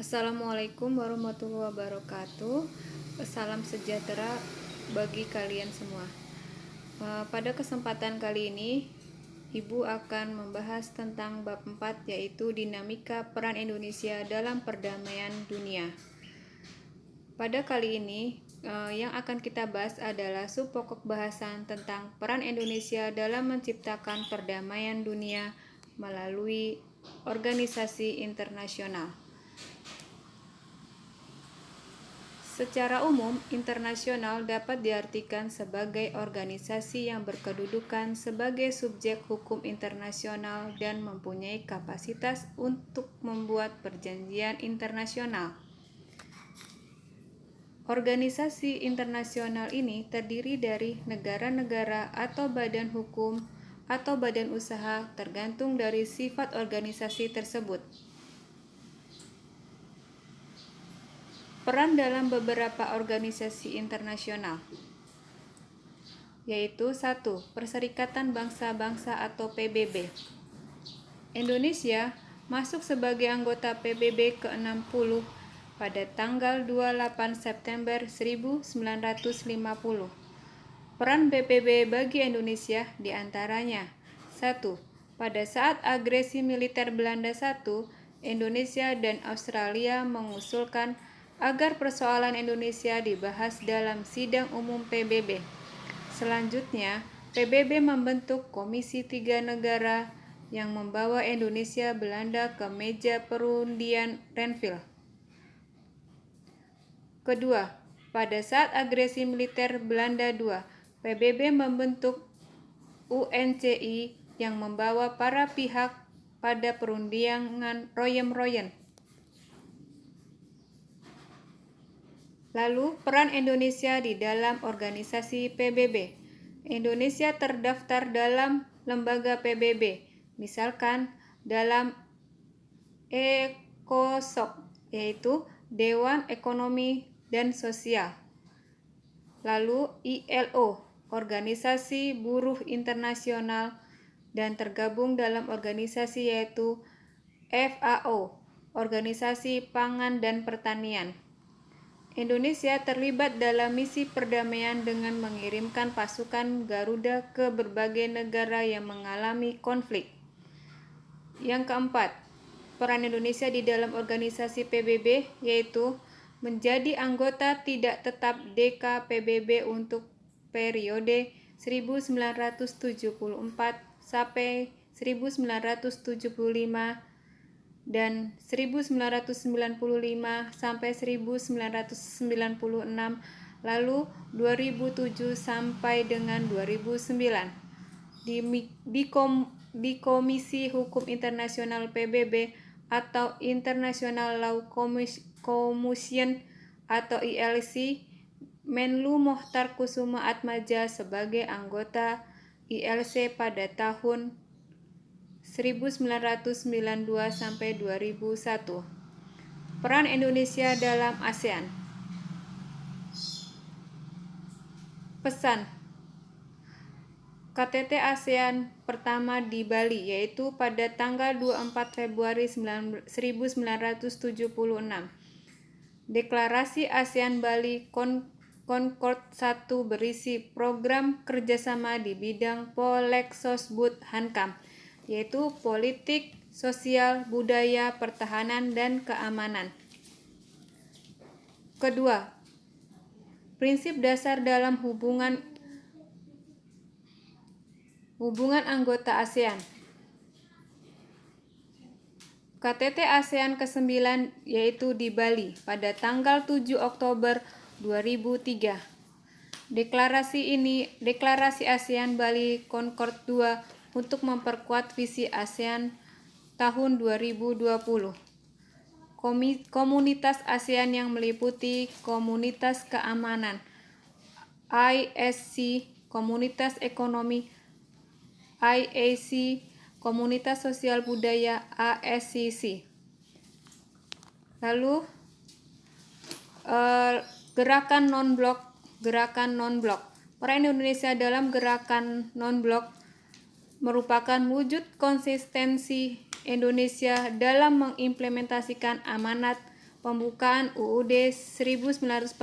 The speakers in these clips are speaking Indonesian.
Assalamualaikum warahmatullahi wabarakatuh. Salam sejahtera bagi kalian semua. Pada kesempatan kali ini, Ibu akan membahas tentang bab 4, yaitu dinamika peran Indonesia dalam perdamaian dunia. Pada kali ini, yang akan kita bahas adalah subpokok bahasan tentang peran Indonesia dalam menciptakan perdamaian dunia melalui organisasi internasional. Secara umum, internasional dapat diartikan sebagai organisasi yang berkedudukan sebagai subjek hukum internasional dan mempunyai kapasitas untuk membuat perjanjian internasional. Organisasi internasional ini terdiri dari negara-negara atau badan hukum atau badan usaha tergantung dari sifat organisasi tersebut. Peran dalam beberapa organisasi internasional, yaitu 1. Perserikatan Bangsa-Bangsa atau PBB. Indonesia masuk sebagai anggota PBB ke-60 pada tanggal 28 September 1950. Peran PBB bagi Indonesia diantaranya: 1. Pada saat agresi militer Belanda 1, Indonesia dan Australia mengusulkan agar persoalan Indonesia dibahas dalam sidang umum PBB. Selanjutnya, PBB membentuk Komisi 3 Negara yang membawa Indonesia Belanda ke meja perundingan Renville. Kedua, pada saat agresi militer Belanda 2, PBB membentuk UNCI yang membawa para pihak pada perundingan Royan. Lalu, peran Indonesia di dalam organisasi PBB. Indonesia terdaftar dalam lembaga PBB, misalkan dalam ECOSOC, yaitu Dewan Ekonomi dan Sosial. Lalu ILO, Organisasi Buruh Internasional, dan tergabung dalam organisasi yaitu FAO, Organisasi Pangan dan Pertanian. Indonesia terlibat dalam misi perdamaian dengan mengirimkan pasukan Garuda ke berbagai negara yang mengalami konflik. Yang keempat, peran Indonesia di dalam organisasi PBB yaitu menjadi anggota tidak tetap DKPBB untuk periode 1974 sampai 1975 dan 1995 sampai 1996, lalu 2007 sampai dengan 2009. Di Komisi Hukum Internasional PBB atau International Law Commission atau ILC, Menlu Mohtar Kusuma Atmaja sebagai anggota ILC pada tahun 1992 sampai 2001. Peran Indonesia dalam ASEAN. Pesan KTT ASEAN pertama di Bali, yaitu pada tanggal 24 Februari 1976. Deklarasi ASEAN Bali Concord 1 berisi program kerjasama di bidang Polexosbud Hankam, yaitu politik, sosial, budaya, pertahanan, dan keamanan. Kedua, prinsip dasar dalam hubungan anggota ASEAN. KTT ASEAN ke-9 yaitu di Bali pada tanggal 7 Oktober 2003. Deklarasi ASEAN Bali Concord 2 untuk memperkuat visi ASEAN tahun 2020. Komunitas ASEAN yang meliputi Komunitas Keamanan ISC, Komunitas Ekonomi IAC, Komunitas Sosial Budaya ASCC. Lalu gerakan non-blok. Peran Indonesia dalam gerakan non-blok merupakan wujud konsistensi Indonesia dalam mengimplementasikan amanat pembukaan UUD 1945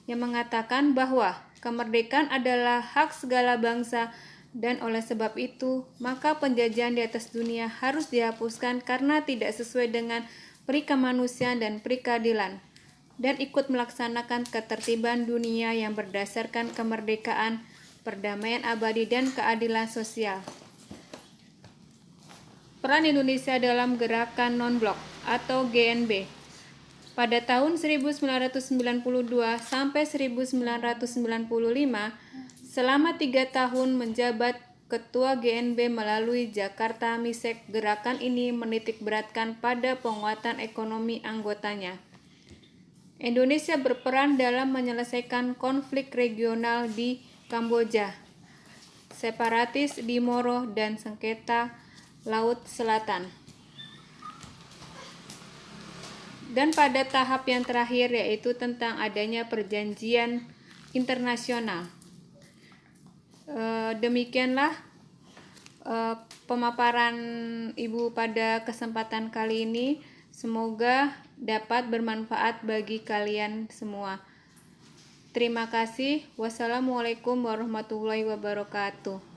yang mengatakan bahwa kemerdekaan adalah hak segala bangsa dan oleh sebab itu, maka penjajahan di atas dunia harus dihapuskan karena tidak sesuai dengan peri kemanusiaan dan peri keadilan, dan ikut melaksanakan ketertiban dunia yang berdasarkan kemerdekaan, perdamaian abadi, dan keadilan sosial. Peran Indonesia dalam Gerakan Non-Blok atau GNB. Pada tahun 1992 sampai 1995, selama 3 tahun menjabat Ketua GNB melalui Jakarta Misek, gerakan ini menitik beratkan pada penguatan ekonomi anggotanya. Indonesia berperan dalam menyelesaikan konflik regional di Kamboja, separatis di Moro, dan sengketa Laut Selatan. Dan pada tahap yang terakhir, yaitu tentang adanya perjanjian internasional. Demikianlah pemaparan Ibu pada kesempatan kali ini. Semoga dapat bermanfaat bagi kalian semua. Terima kasih. Wassalamualaikum warahmatullahi wabarakatuh.